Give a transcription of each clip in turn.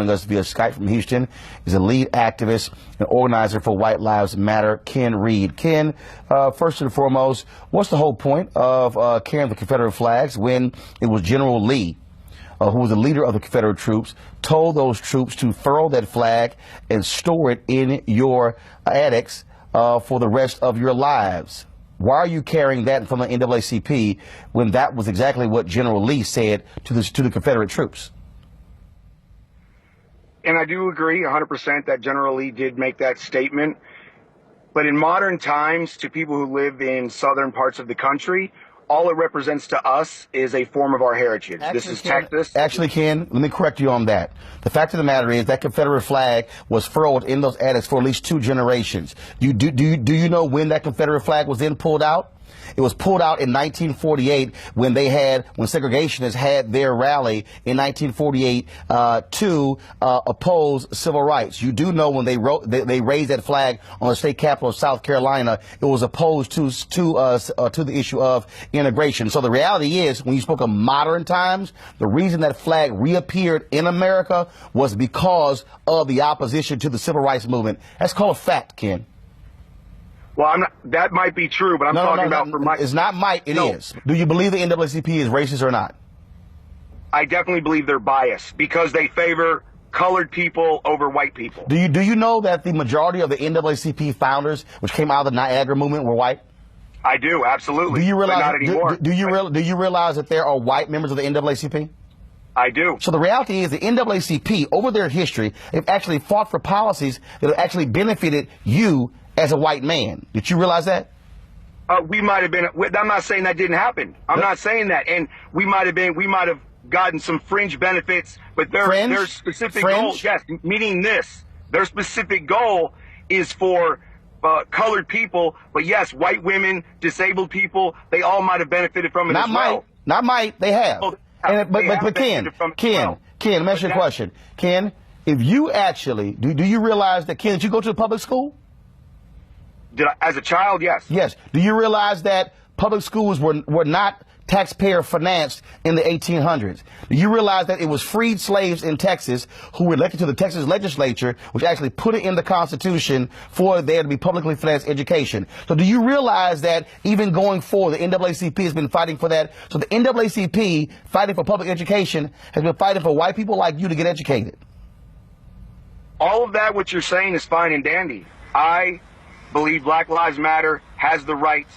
joining us via Skype from Houston is a lead activist and organizer for White Lives Matter, Ken Reed. Ken, first and foremost, what's the whole point of carrying the Confederate flags when it was General Lee, who was the leader of the Confederate troops, told those troops to furl that flag and store it in your attics for the rest of your lives? Why are you carrying that from the NAACP when that was exactly what General Lee said to the Confederate troops? And I do agree 100% that General Lee did make that statement. But in modern times, to people who live in southern parts of the country, all it represents to us is a form of our heritage. This is Texas. Actually, Ken, let me correct you on that. The fact of the matter is that Confederate flag was furled in those attics for at least 2 generations. Do you know when that Confederate flag was then pulled out? It was pulled out in 1948 when segregationists had their rally in 1948 to oppose civil rights. You do know when they raised that flag on the state capital of South Carolina, it was opposed to the issue of integration. So the reality is, when you spoke of modern times, the reason that flag reappeared in America was because of the opposition to the civil rights movement. That's called a fact, Ken. Well, that might be true, but I'm talking about for my... It's not might, it is. Do you believe the NAACP is racist or not? I definitely believe they're biased because they favor colored people over white people. Do you know that the majority of the NAACP founders, which came out of the Niagara movement, were white? I do, absolutely. Do you realize, but not anymore. Do you realize that there are white members of the NAACP? I do. So the reality is the NAACP, over their history, have actually fought for policies that have actually benefited you as a white man. Did you realize that? We might have been. I'm not saying that didn't happen. I'm not saying that. And we might have gotten some fringe benefits, but their specific goal, yes, meaning this, their specific goal is for colored people. But yes, white women, disabled people, they all might have benefited from it as well. Not might, they have. But Ken, let me ask you a question. Ken, if you actually, do you realize that, Ken, did you go to the public school? As a child, yes. Yes. Do you realize that public schools were not taxpayer financed in the 1800s? Do you realize that it was freed slaves in Texas who were elected to the Texas legislature, which actually put it in the Constitution for there to be publicly financed education? So do you realize that even going forward, the NAACP has been fighting for that? So the NAACP, fighting for public education, has been fighting for white people like you to get educated. All of that, what you're saying, is fine and dandy. I believe Black Lives Matter has the right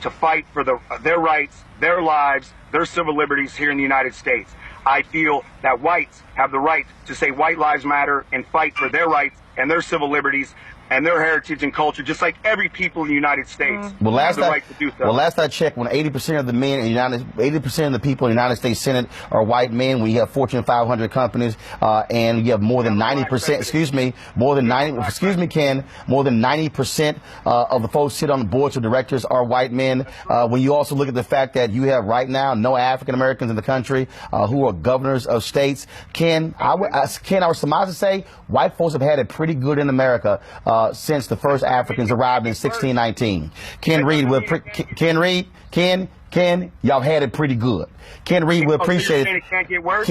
to fight for their rights, their lives, their civil liberties here in the United States. I feel that whites have the right to say white lives matter and fight for their rights and their civil liberties and their heritage and culture, just like every people in the United States have the right to do so. Well, last I checked, when 80% of the men in 80% of the people in the United States Senate are white men, when you have Fortune 500 companies, and you have more than 90%, more than 90% of the folks sit on the boards of directors are white men. When you also look at the fact that you have right now no African Americans in the country who are governors of states, I would surmise to say white folks have had it pretty good in America since the first Africans arrived in 1619. Ken Reed, y'all had it pretty good. Ken Reed, we appreciate it. It can't get worse.